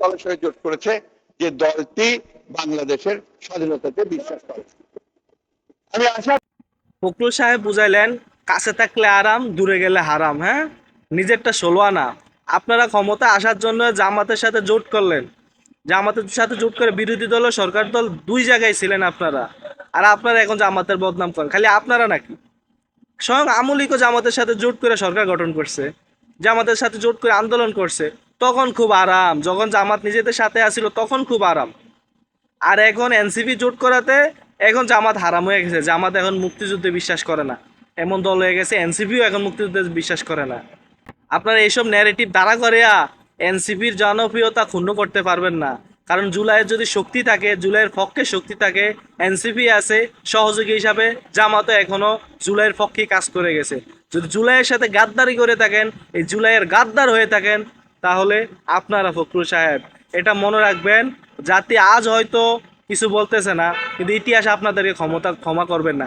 দলের সঙ্গে জোট করেছে যে দলটি বাংলাদেশের স্বাধীনতাতে বিশ্বাস করে। আমি আশা ফখরুল সাহেব বুঝাইলেন কাছে থাকলে আরাম দূরে গেলে হারাম। হ্যাঁ, নিজেরটা ষোলো আনা। আপনারা ক্ষমতা আসার জন্য জামাতের সাথে জোট করলেন, জামাতের সাথে জোট করে বিরোধী দল ও সরকার দল দুই জায়গায় ছিলেন আপনারা। আর আপনারা এখন জামাতের বদনাম করেন, খালি আপনারা নাকি? স্বয়ং আমলিকও জামাতের সাথে জোট করে সরকার গঠন করছে, জামাতের সাথে জোট করে আন্দোলন করছে। তখন খুব আরাম, যখন জামাত নিজেদের সাথে আসিল তখন খুব আরাম। আর এখন এনসিপি জোট করাতে এখন জামাত হারাম হয়ে গেছে। জামাত এখন মুক্তিযুদ্ধে বিশ্বাস করে না, এমন দল হয়ে গেছে। এনসিপিও এখন মুক্তিযুদ্ধে বিশ্বাস করে না। আপনারা এইসব ন্যারেটিভ দ্বারা করিয়া এনসিপির জনপ্রিয়তা ক্ষুণ্ণ করতে পারবেন না। কারণ জুলাইয়ের যদি শক্তি থাকে, জুলাইয়ের পক্ষে শক্তি থাকে, এনসিপি আছে সহযোগী হিসাবে, জামাতও এখনো জুলাইয়ের পক্ষে কাজ করে গেছে। যদি জুলাইয়ের সাথে গাদ্দারি করে থাকেন, এই জুলাইয়ের গাদ্দার হয়ে থাকেন, তাহলে আপনারা ফখরুল সাহেব এটা মনে রাখবেন। জাতি আজ হয়তো কিছু বলতেছে না, কিন্তু ইতিহাস আপনাদেরকে ক্ষমা করবেন না।